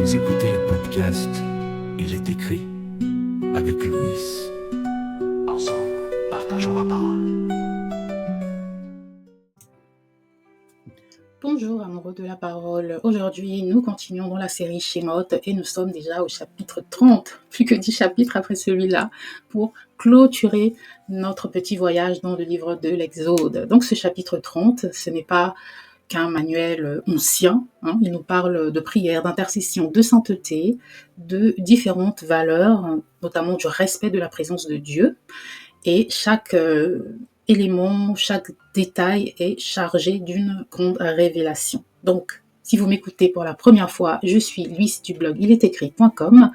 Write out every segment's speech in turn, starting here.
Vous écoutez le podcast Il est écrit avec Louis. Ensemble, partageons la parole. Bonjour amoureux de la parole. Aujourd'hui, nous continuons dans la série Shemot et nous sommes déjà au chapitre 30, plus que 10 chapitres après celui-là, pour clôturer notre petit voyage dans le livre de l'Exode. Donc ce chapitre 30, ce n'est pas qu'un manuel ancien, il nous parle de prière, d'intercession, de sainteté, de différentes valeurs, notamment du respect de la présence de Dieu. Et chaque élément, chaque détail est chargé d'une grande révélation. Donc, si vous m'écoutez pour la première fois, je suis Louis du blog ilestécrit.com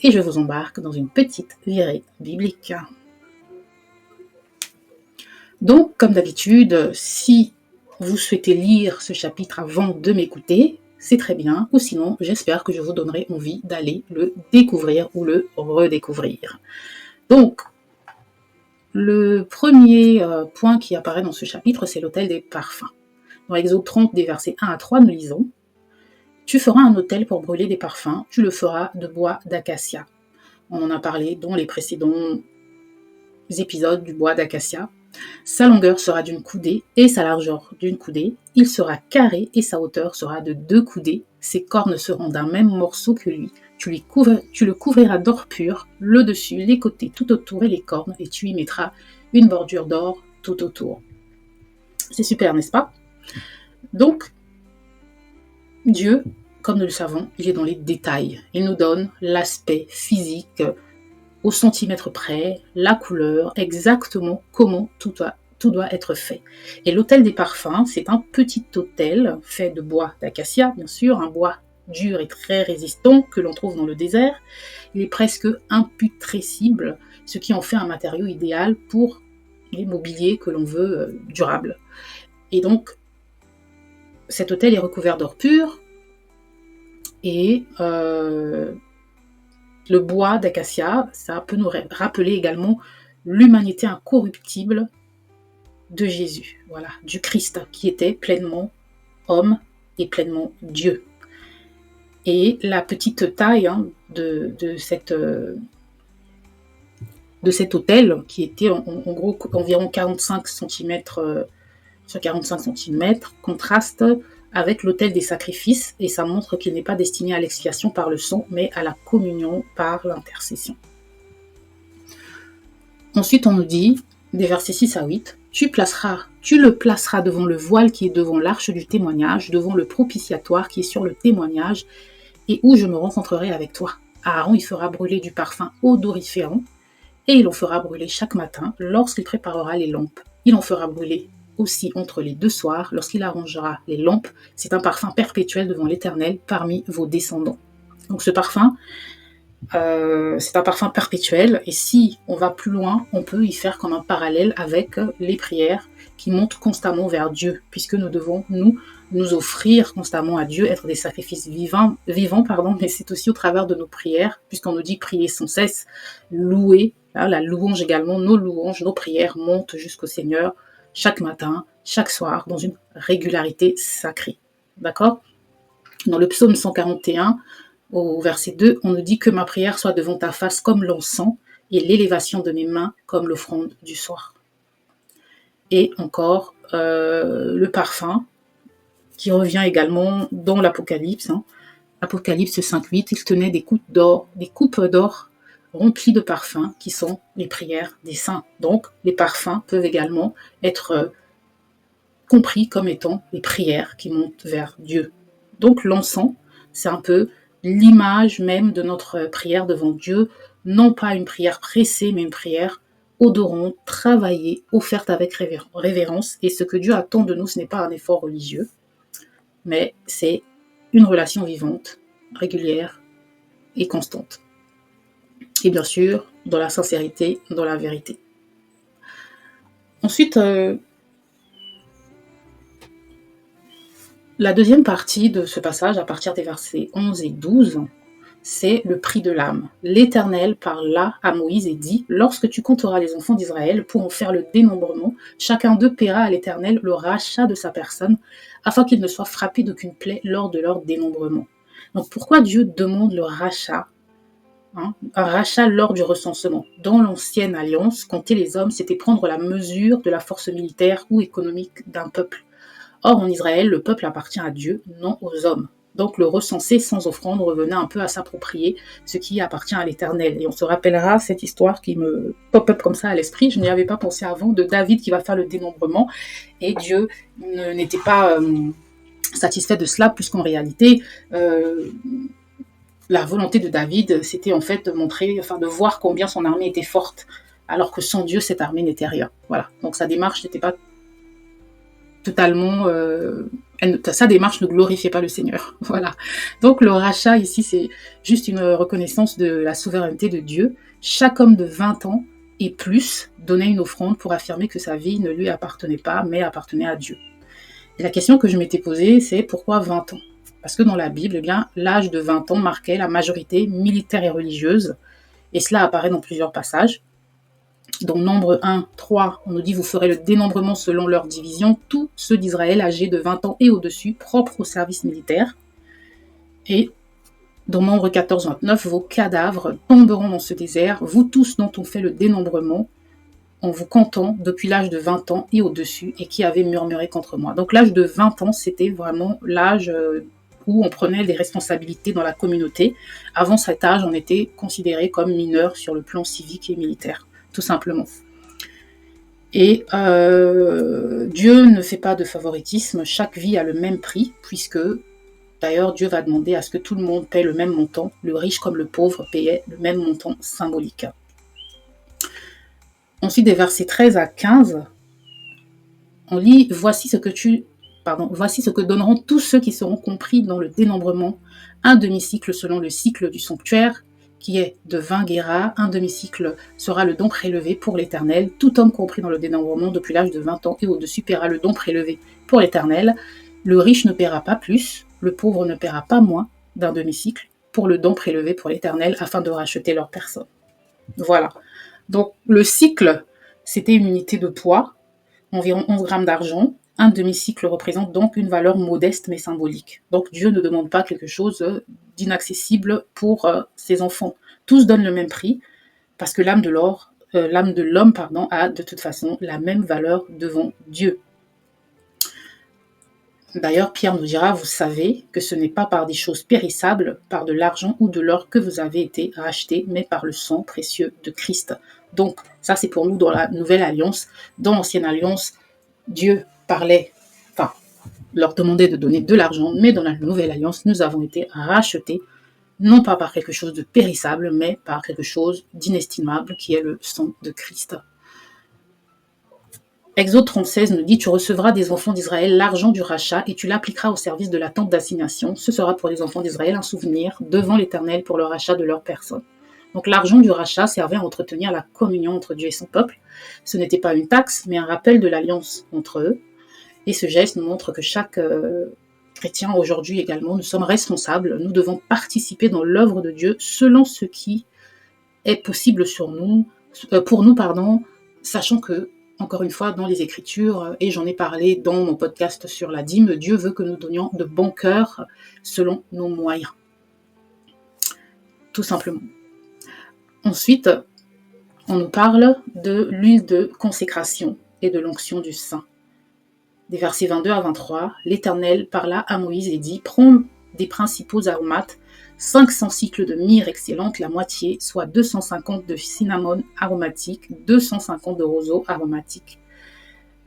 et je vous embarque dans une petite virée biblique. Donc, comme d'habitude, si vous souhaitez lire ce chapitre avant de m'écouter, c'est très bien, ou sinon, j'espère que je vous donnerai envie d'aller le découvrir ou le redécouvrir. Donc, le premier point qui apparaît dans ce chapitre, c'est l'autel des parfums. Dans Exode 30, des versets 1 à 3, nous lisons « Tu feras un autel pour brûler des parfums, tu le feras de bois d'acacia. » On en a parlé dans les précédents épisodes du bois d'acacia. Sa longueur sera d'une coudée et sa largeur d'une coudée. Il sera carré et sa hauteur sera de 2 coudées. Ses cornes seront d'un même morceau que lui. Tu le couvriras d'or pur, le dessus, les côtés, tout autour et les cornes, et tu y mettras une bordure d'or tout autour. C'est super, n'est-ce pas? Donc, Dieu, comme nous le savons, il est dans les détails. Il nous donne l'aspect physique, au centimètre près, la couleur, exactement comment tout doit être fait. Et l'autel des parfums, c'est un petit autel fait de bois d'acacia, bien sûr, un bois dur et très résistant que l'on trouve dans le désert. Il est presque imputrescible, ce qui en fait un matériau idéal pour les mobiliers que l'on veut durables. Et donc, cet autel est recouvert d'or pur et le bois d'acacia, ça peut nous rappeler également l'humanité incorruptible de Jésus, voilà, du Christ, qui était pleinement homme et pleinement Dieu. Et la petite taille de cet autel, qui était en gros environ 45 cm sur 45 cm, contraste avec l'autel des sacrifices, et ça montre qu'il n'est pas destiné à l'expiation par le sang, mais à la communion par l'intercession. Ensuite, on nous dit, des versets 6 à 8, tu le placeras devant le voile qui est devant l'arche du témoignage, devant le propitiatoire qui est sur le témoignage, et où je me rencontrerai avec toi. Aaron y fera brûler du parfum odoriférant, et il en fera brûler chaque matin lorsqu'il préparera les lampes. Il en fera brûler aussi entre les 2 soirs, lorsqu'il arrangera les lampes. C'est un parfum perpétuel devant l'Éternel parmi vos descendants. Donc ce parfum, c'est un parfum perpétuel, et si on va plus loin, on peut y faire comme un parallèle avec les prières qui montent constamment vers Dieu, puisque nous devons nous offrir constamment à Dieu, être des sacrifices vivants, mais c'est aussi au travers de nos prières, puisqu'on nous dit prier sans cesse, louer, la louange également, nos louanges, nos prières montent jusqu'au Seigneur, chaque matin, chaque soir, dans une régularité sacrée. D'accord? Dans le psaume 141, au verset 2, on nous dit que ma prière soit devant ta face comme l'encens et l'élévation de mes mains comme l'offrande du soir. Et encore, le parfum, qui revient également dans l'Apocalypse, Apocalypse 5.8, il tenait des coupes d'or remplies de parfums qui sont les prières des saints. Donc, les parfums peuvent également être compris comme étant les prières qui montent vers Dieu. Donc, l'encens, c'est un peu l'image même de notre prière devant Dieu, non pas une prière pressée, mais une prière odorante, travaillée, offerte avec révérence. Et ce que Dieu attend de nous, ce n'est pas un effort religieux, mais c'est une relation vivante, régulière et constante. Et bien sûr, dans la sincérité, dans la vérité. Ensuite, la deuxième partie de ce passage, à partir des versets 11 et 12, c'est le prix de l'âme. L'Éternel parla à Moïse et dit « Lorsque tu compteras les enfants d'Israël pour en faire le dénombrement, chacun d'eux paiera à l'Éternel le rachat de sa personne, afin qu'il ne soit frappé d'aucune plaie lors de leur dénombrement. Donc pourquoi Dieu demande le rachat, un rachat lors du recensement? Dans l'ancienne alliance, compter les hommes, c'était prendre la mesure de la force militaire ou économique d'un peuple. Or, en Israël, le peuple appartient à Dieu, non aux hommes. Donc le recenser sans offrande revenait un peu à s'approprier ce qui appartient à l'Éternel. Et on se rappellera cette histoire qui me pop-up comme ça à l'esprit, je n'y avais pas pensé avant, de David qui va faire le dénombrement. Et Dieu n'était pas satisfait de cela, puisqu'en réalité, la volonté de David, c'était en fait de voir combien son armée était forte, alors que sans Dieu, cette armée n'était rien. Voilà. Donc sa démarche n'était pas totalement... sa démarche ne glorifiait pas le Seigneur. Voilà. Donc le rachat ici, c'est juste une reconnaissance de la souveraineté de Dieu. Chaque homme de 20 ans et plus donnait une offrande pour affirmer que sa vie ne lui appartenait pas, mais appartenait à Dieu. Et la question que je m'étais posée, c'est pourquoi 20 ans? Parce que dans la Bible, eh bien, l'âge de 20 ans marquait la majorité militaire et religieuse, et cela apparaît dans plusieurs passages. Dans Nombre 1, 3, on nous dit « Vous ferez le dénombrement selon leur division, tous ceux d'Israël âgés de 20 ans et au-dessus, propres au service militaire. » Et dans Nombre 14, 29, « Vos cadavres tomberont dans ce désert, vous tous dont on fait le dénombrement, en vous comptant depuis l'âge de 20 ans et au-dessus, et qui avaient murmuré contre moi. » Donc l'âge de 20 ans, c'était vraiment l'âge où on prenait des responsabilités dans la communauté. Avant cet âge, on était considéré comme mineur sur le plan civique et militaire, tout simplement. Et Dieu ne fait pas de favoritisme, chaque vie a le même prix, puisque d'ailleurs Dieu va demander à ce que tout le monde paie le même montant, le riche comme le pauvre payait le même montant symbolique. Ensuite, des versets 13 à 15, on lit « Voici ce que donneront tous ceux qui seront compris dans le dénombrement, un demi-cycle selon le cycle du sanctuaire, qui est de 20 guéras, un demi-cycle sera le don prélevé pour l'Éternel. Tout homme compris dans le dénombrement depuis l'âge de 20 ans et au-dessus paiera le don prélevé pour l'Éternel. Le riche ne paiera pas plus, le pauvre ne paiera pas moins d'un demi-cycle pour le don prélevé pour l'Éternel afin de racheter leur personne. » Voilà. Donc le cycle, c'était une unité de poids, environ 11 grammes d'argent. Un demi-cycle représente donc une valeur modeste mais symbolique. Donc Dieu ne demande pas quelque chose d'inaccessible pour ses enfants. Tous donnent le même prix parce que l'âme de l'homme a de toute façon la même valeur devant Dieu. D'ailleurs, Pierre nous dira, vous savez que ce n'est pas par des choses périssables, par de l'argent ou de l'or que vous avez été rachetés, mais par le sang précieux de Christ. Donc, ça c'est pour nous dans la nouvelle alliance. Dans l'ancienne alliance, Dieu leur demandait de donner de l'argent, mais dans la nouvelle alliance, nous avons été rachetés, non pas par quelque chose de périssable, mais par quelque chose d'inestimable, qui est le sang de Christ. Exode 36 nous dit « Tu recevras des enfants d'Israël l'argent du rachat et tu l'appliqueras au service de la tente d'assignation. Ce sera pour les enfants d'Israël un souvenir devant l'Éternel pour le rachat de leur personne. » Donc l'argent du rachat servait à entretenir la communion entre Dieu et son peuple. Ce n'était pas une taxe, mais un rappel de l'alliance entre eux. Et ce geste nous montre que chaque chrétien aujourd'hui également, nous sommes responsables, nous devons participer dans l'œuvre de Dieu selon ce qui est possible pour nous, sachant que, encore une fois, dans les Écritures, et j'en ai parlé dans mon podcast sur la dîme, Dieu veut que nous donnions de bon cœur selon nos moyens. Tout simplement. Ensuite, on nous parle de l'huile de consécration et de l'onction du saint. Des versets 22 à 23, l'Éternel parla à Moïse et dit « Prends des principaux aromates, 500 cycles de myrrhe excellente, la moitié, soit 250 de cinnamome aromatique, 250 de roseau aromatique. »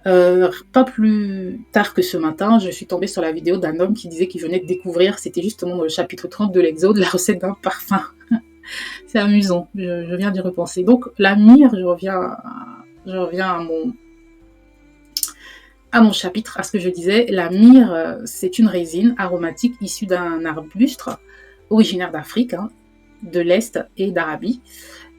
Pas plus tard que ce matin, je suis tombée sur la vidéo d'un homme qui disait qu'il venait de découvrir, c'était justement dans le chapitre 30 de l'Exode, la recette d'un parfum. C'est amusant, je viens d'y repenser. Donc la myrrhe, je reviens à mon chapitre, à ce que je disais, la myrrhe, c'est une résine aromatique issue d'un arbuste originaire d'Afrique, de l'Est et d'Arabie.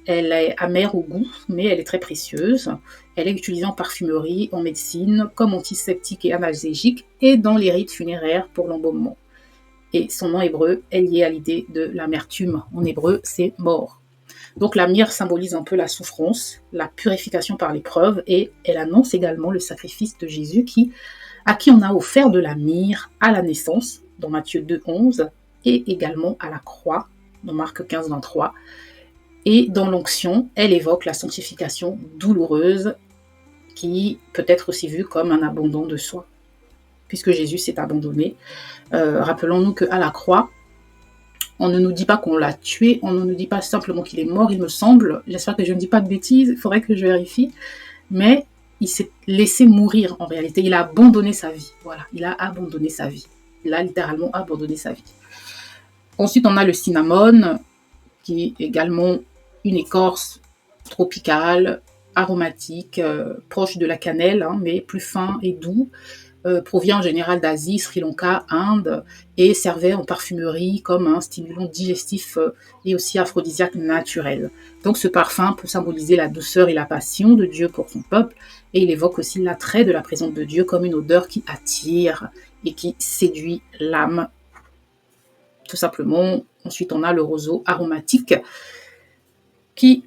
Elle est amère au goût, mais elle est très précieuse. Elle est utilisée en parfumerie, en médecine, comme antiseptique et analgésique, et dans les rites funéraires pour l'embaumement. Et son nom hébreu est lié à l'idée de l'amertume. En hébreu, c'est mort. Donc la myrrhe symbolise un peu la souffrance, la purification par l'épreuve, et elle annonce également le sacrifice de Jésus à qui on a offert de la myrrhe à la naissance, dans Matthieu 2, 11, et également à la croix, dans Marc 15, 23. Et dans l'onction, elle évoque la sanctification douloureuse qui peut être aussi vue comme un abandon de soi, puisque Jésus s'est abandonné. Rappelons-nous qu'à la croix, on ne nous dit pas qu'on l'a tué, on ne nous dit pas simplement qu'il est mort, il me semble. J'espère que je ne dis pas de bêtises, il faudrait que je vérifie. Mais il s'est laissé mourir en réalité. Il a abandonné sa vie. Voilà, il a abandonné sa vie. Il a littéralement abandonné sa vie. Ensuite, on a le cinnamon, qui est également une écorce tropicale, aromatique, proche de la cannelle, mais plus fin et doux. Provient en général d'Asie, Sri Lanka, Inde, et servait en parfumerie comme un stimulant digestif et aussi aphrodisiaque naturel. Donc ce parfum peut symboliser la douceur et la passion de Dieu pour son peuple, et il évoque aussi l'attrait de la présence de Dieu comme une odeur qui attire et qui séduit l'âme. Tout simplement. Ensuite, on a le roseau aromatique qui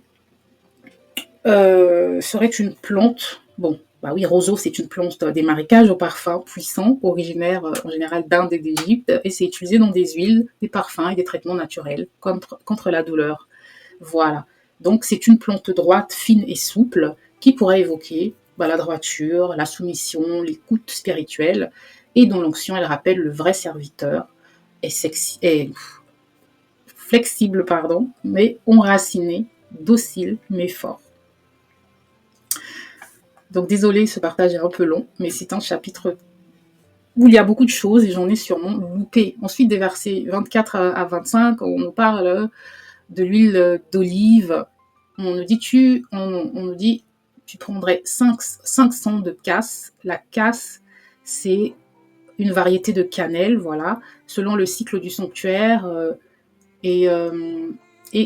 serait une plante, roseau, c'est une plante des marécages au parfum puissant, originaire en général d'Inde et d'Égypte, et c'est utilisé dans des huiles, des parfums et des traitements naturels contre la douleur. Voilà. Donc c'est une plante droite, fine et souple qui pourrait évoquer la droiture, la soumission, l'écoute spirituelle, et dont l'onction, elle rappelle le vrai serviteur, est flexible, mais enraciné, docile, mais fort. Donc désolé, ce partage est un peu long, mais c'est un chapitre où il y a beaucoup de choses et j'en ai sûrement loupé. Ensuite, des versets 24 à 25, on nous parle de l'huile d'olive. On nous dit, tu prendrais 500 de casses. La casse, c'est une variété de cannelle, voilà, selon le cycle du sanctuaire, et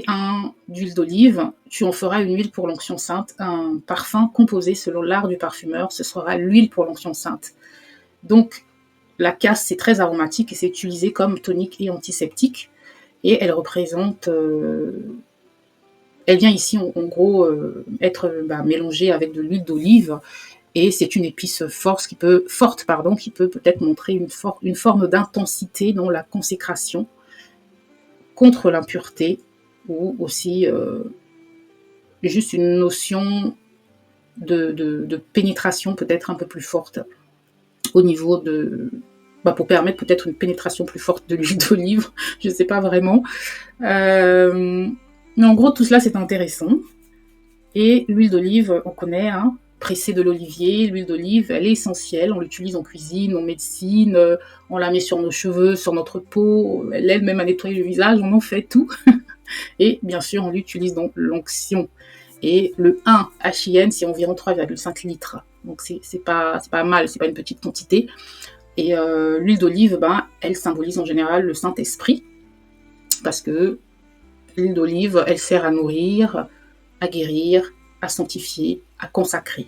un d'huile d'olive. Tu en feras une huile pour l'onction sainte, un parfum composé selon l'art du parfumeur, ce sera l'huile pour l'onction sainte. Donc, la casse, c'est très aromatique et c'est utilisé comme tonique et antiseptique. Et elle représente... elle vient ici, en gros, être mélangée avec de l'huile d'olive. Et c'est une épice forte qui peut peut-être montrer une forme d'intensité dans la consécration contre l'impureté, ou aussi juste une notion de pénétration peut-être un peu plus forte au niveau de... pour permettre peut-être une pénétration plus forte de l'huile d'olive, je ne sais pas vraiment. Mais en gros, tout cela, c'est intéressant. Et l'huile d'olive, on connaît, pressée de l'olivier, l'huile d'olive, elle est essentielle, on l'utilise en cuisine, en médecine, on la met sur nos cheveux, sur notre peau, elle aide même à nettoyer le visage, on en fait tout. Et bien sûr, on l'utilise dans l'onction. Et le 1 HIN, c'est environ 3,5 litres. Donc c'est pas mal, c'est pas une petite quantité. Et l'huile d'olive, elle symbolise en général le Saint-Esprit, parce que l'huile d'olive, elle sert à nourrir, à guérir, à sanctifier, à consacrer.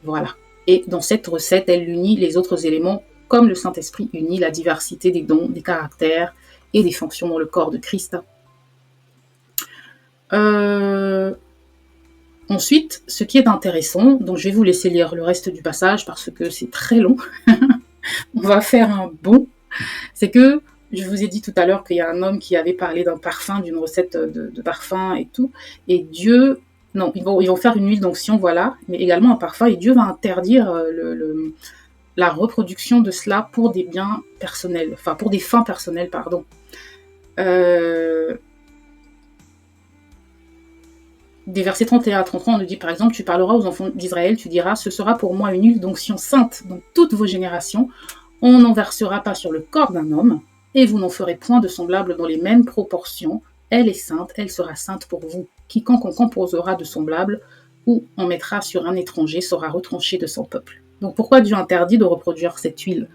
Voilà. Et dans cette recette, elle unit les autres éléments, comme le Saint-Esprit unit la diversité des dons, des caractères et des fonctions dans le corps de Christ. Ensuite, ce qui est intéressant, donc je vais vous laisser lire le reste du passage parce que c'est très long. On va faire un bond. C'est que je vous ai dit tout à l'heure qu'il y a un homme qui avait parlé d'un parfum, d'une recette de parfum et tout. Et Dieu, ils vont faire une huile d'onction, voilà, mais également un parfum. Et Dieu va interdire la reproduction de cela pour des biens personnels, pour des fins personnelles, Des versets 31 à 33, on nous dit par exemple, tu parleras aux enfants d'Israël, tu diras, ce sera pour moi une huile d'onction sainte dans toutes vos générations. On n'en versera pas sur le corps d'un homme, et vous n'en ferez point de semblable dans les mêmes proportions. Elle est sainte, elle sera sainte pour vous. Quiconque en composera de semblable ou en mettra sur un étranger sera retranché de son peuple. Donc pourquoi Dieu interdit de reproduire cette huile ?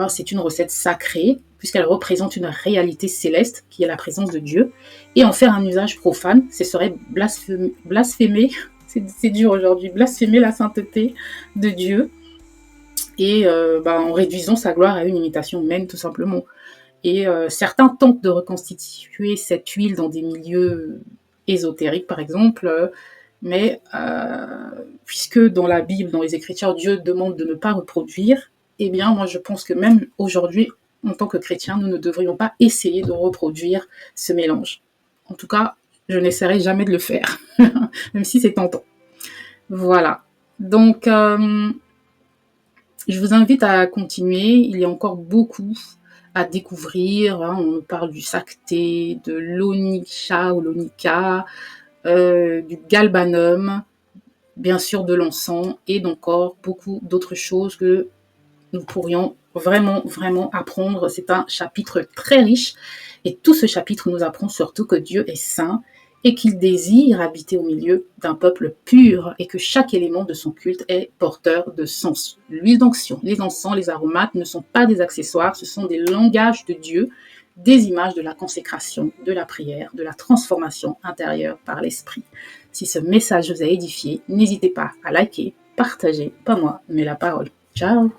C'est une recette sacrée, puisqu'elle représente une réalité céleste, qui est la présence de Dieu, et en faire un usage profane, ce serait blasphémer, c'est dur aujourd'hui, blasphémer la sainteté de Dieu, et en réduisant sa gloire à une imitation humaine, tout simplement. Et certains tentent de reconstituer cette huile dans des milieux ésotériques, par exemple, mais puisque dans la Bible, dans les Écritures, Dieu demande de ne pas reproduire, eh bien, moi, je pense que même aujourd'hui, en tant que chrétiens, nous ne devrions pas essayer de reproduire ce mélange. En tout cas, je n'essaierai jamais de le faire, même si c'est tentant. Voilà. Donc, je vous invite à continuer. Il y a encore beaucoup à découvrir. On parle du sakté, de l'onika ou l'onika, du galbanum, bien sûr de l'encens et d'encore beaucoup d'autres choses que nous pourrions vraiment apprendre. C'est un chapitre très riche et tout ce chapitre nous apprend surtout que Dieu est saint et qu'il désire habiter au milieu d'un peuple pur et que chaque élément de son culte est porteur de sens. L'huile d'onction, les encens, les aromates ne sont pas des accessoires, ce sont des langages de Dieu, des images de la consécration, de la prière, de la transformation intérieure par l'esprit. Si ce message vous a édifié, n'hésitez pas à liker, partager, pas moi, mais la parole. Ciao!